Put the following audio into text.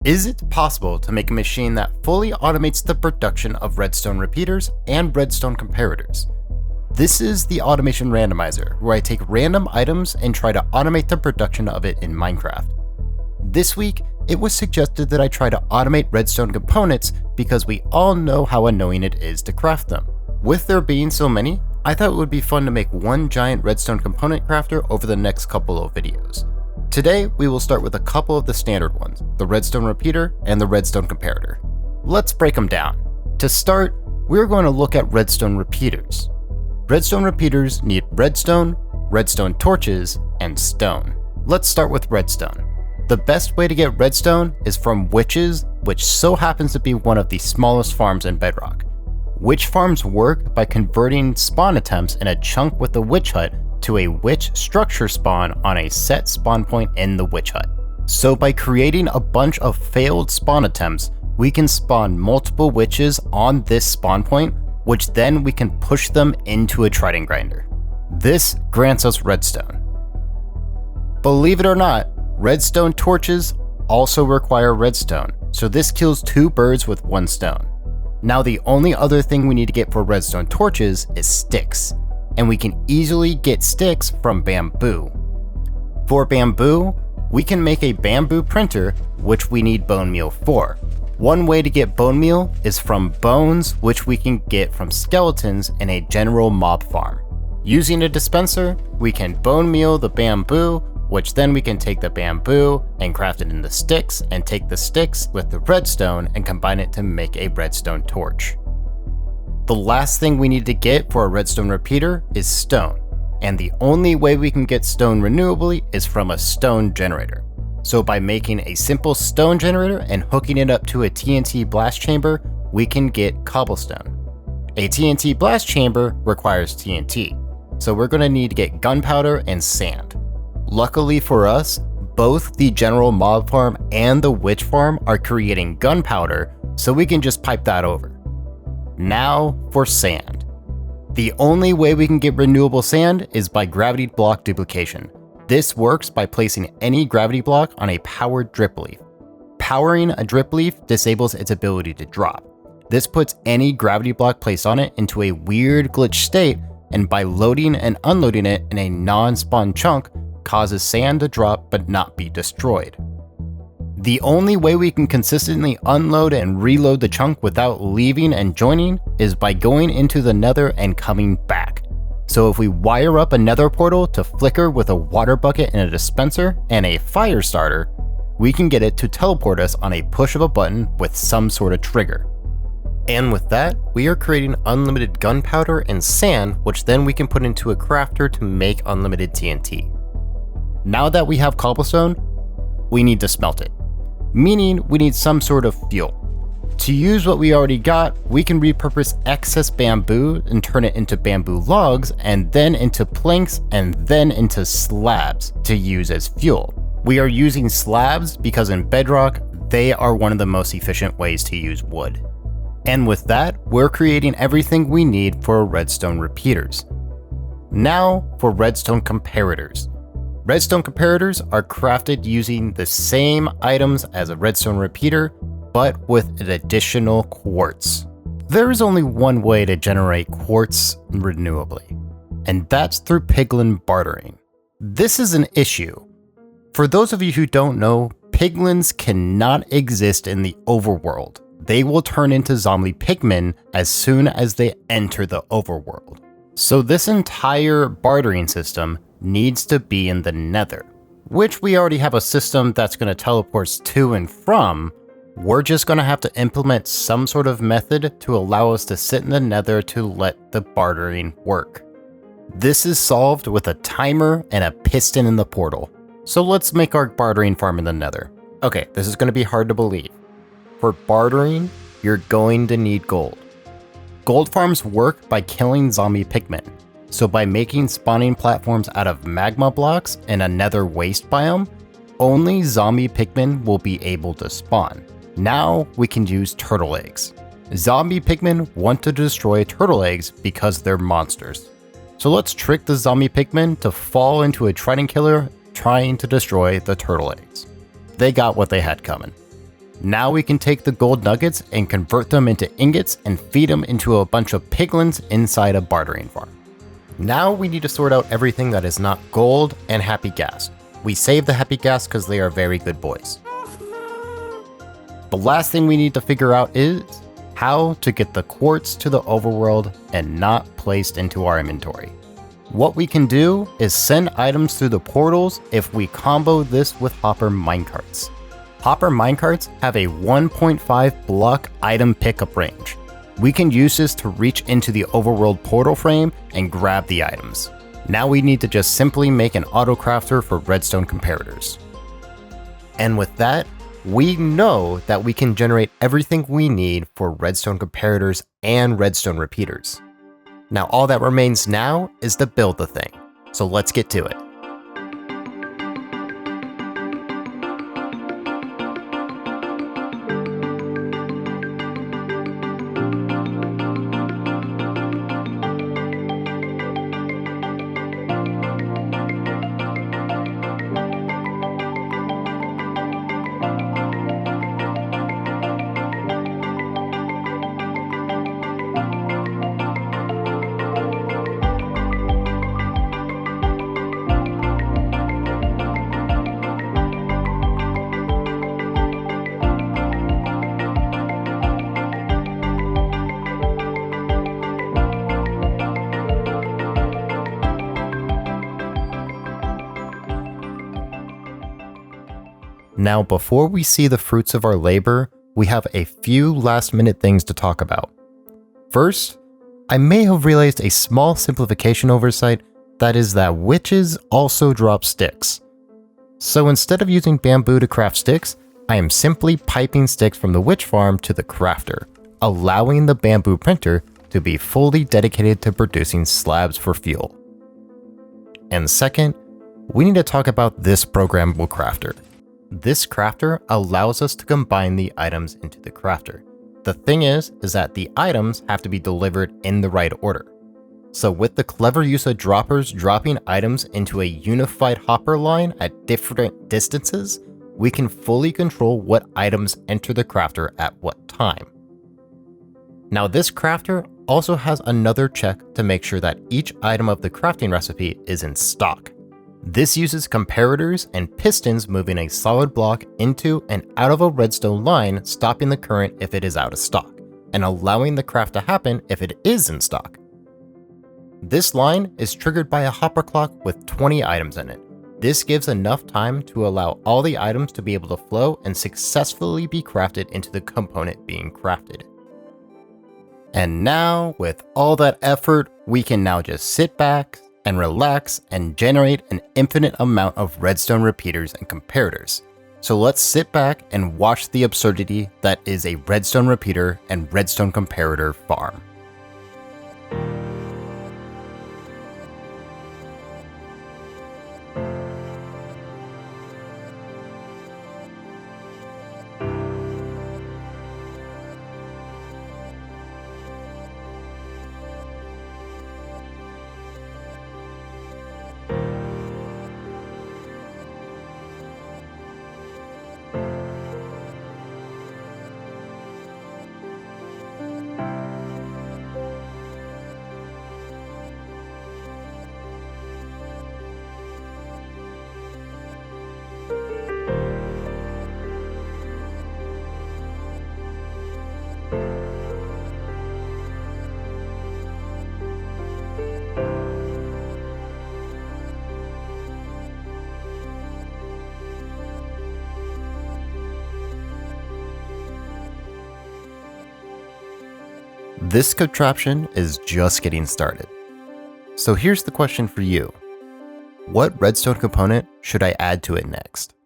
Is it possible to make a machine that fully automates the production of redstone repeaters and redstone comparators? This is the Automation Randomizer, where I take random items and try to automate the production of it in Minecraft. This week, it was suggested that I try to automate redstone components because we all know how annoying it is to craft them. With there being so many, I thought it would be fun to make one giant redstone component crafter over the next couple of videos. Today, we will start with a couple of the standard ones, the redstone repeater and the redstone comparator. Let's break them down. To start, we're going to look at redstone repeaters. Redstone repeaters need redstone, redstone torches, and stone. Let's start with redstone. The best way to get redstone is from witches, which so happens to be one of the smallest farms in Bedrock. Witch farms work by converting spawn attempts in a chunk with the witch hut to a witch structure spawn on a set spawn point in the witch hut. So by creating a bunch of failed spawn attempts, we can spawn multiple witches on this spawn point, which then we can push them into a trident grinder. This grants us redstone. Believe it or not, redstone torches also require redstone, so this kills two birds with one stone. Now the only other thing we need to get for redstone torches is sticks, and we can easily get sticks from bamboo. For bamboo, we can make a bamboo printer, which we need bone meal for. One way to get bone meal is from bones, which we can get from skeletons in a general mob farm. Using a dispenser, we can bone meal the bamboo, which then we can take the bamboo and craft it into sticks, and take the sticks with the redstone and combine it to make a redstone torch. The last thing we need to get for a redstone repeater is stone, and the only way we can get stone renewably is from a stone generator. So by making a simple stone generator and hooking it up to a TNT blast chamber, we can get cobblestone. A TNT blast chamber requires TNT, so we're going to need to get gunpowder and sand. Luckily for us, both the general mob farm and the witch farm are creating gunpowder, so we can just pipe that over. Now for sand. The only way we can get renewable sand is by gravity block duplication. This works by placing any gravity block on a powered drip leaf. Powering a drip leaf disables its ability to drop. This puts any gravity block placed on it into a weird glitch state, and by loading and unloading it in a non-spawn chunk, causes sand to drop but not be destroyed. The only way we can consistently unload and reload the chunk without leaving and joining is by going into the nether and coming back. So if we wire up a nether portal to flicker with a water bucket and a dispenser and a fire starter, we can get it to teleport us on a push of a button with some sort of trigger. And with that, we are creating unlimited gunpowder and sand, which then we can put into a crafter to make unlimited TNT. Now that we have cobblestone, we need to smelt it, meaning we need some sort of fuel. To use what we already got, we can repurpose excess bamboo and turn it into bamboo logs, and then into planks, and then into slabs to use as fuel. We are using slabs because in Bedrock, they are one of the most efficient ways to use wood. And with that, we're creating everything we need for redstone repeaters. Now for redstone comparators. Redstone comparators are crafted using the same items as a redstone repeater, but with an additional quartz. There is only one way to generate quartz renewably, and that's through piglin bartering. This is an issue. For those of you who don't know, piglins cannot exist in the overworld. They will turn into zombie pigmen as soon as they enter the overworld. So this entire bartering system needs to be in the nether, which we already have a system that's going to teleport us to and from. We're just going to have to implement some sort of method to allow us to sit in the nether to let the bartering work. This is solved with a timer and a piston in the portal. So let's make our bartering farm in the nether. Okay, this is going to be hard to believe. For bartering, you're going to need gold. Gold farms work by killing zombie pigmen. So by making spawning platforms out of magma blocks in a nether waste biome, only zombie pigmen will be able to spawn. Now we can use turtle eggs. Zombie pigmen want to destroy turtle eggs because they're monsters. So let's trick the zombie pigmen to fall into a trident killer trying to destroy the turtle eggs. They got what they had coming. Now we can take the gold nuggets and convert them into ingots and feed them into a bunch of piglins inside a bartering farm. Now we need to sort out everything that is not gold and happy gas. We save the happy gas because they are very good boys. The last thing we need to figure out is how to get the quartz to the overworld and not placed into our inventory. What we can do is send items through the portals if we combo this with hopper minecarts. Hopper minecarts have a 1.5 block item pickup range. We can use this to reach into the overworld portal frame and grab the items. Now we need to just simply make an auto crafter for redstone comparators. And with that, we know that we can generate everything we need for redstone comparators and redstone repeaters. Now all that remains now is to build the thing. So let's get to it. Now, before we see the fruits of our labor, we have a few last-minute things to talk about. First, I may have realized a small simplification oversight, that is that witches also drop sticks. So instead of using bamboo to craft sticks, I am simply piping sticks from the witch farm to the crafter, allowing the bamboo printer to be fully dedicated to producing slabs for fuel. And second, we need to talk about this programmable crafter. This crafter allows us to combine the items into the crafter. The thing is that the items have to be delivered in the right order. So with the clever use of droppers dropping items into a unified hopper line at different distances, we can fully control what items enter the crafter at what time. Now this crafter also has another check to make sure that each item of the crafting recipe is in stock. This uses comparators and pistons moving a solid block into and out of a redstone line, stopping the current if it is out of stock, and allowing the craft to happen if it is in stock. This line is triggered by a hopper clock with 20 items in it. This gives enough time to allow all the items to be able to flow and successfully be crafted into the component being crafted. And now, with all that effort, we can now just sit back and relax and generate an infinite amount of redstone repeaters and comparators. So let's sit back and watch the absurdity that is a redstone repeater and redstone comparator farm. This contraption is just getting started. So here's the question for you. What redstone component should I add to it next?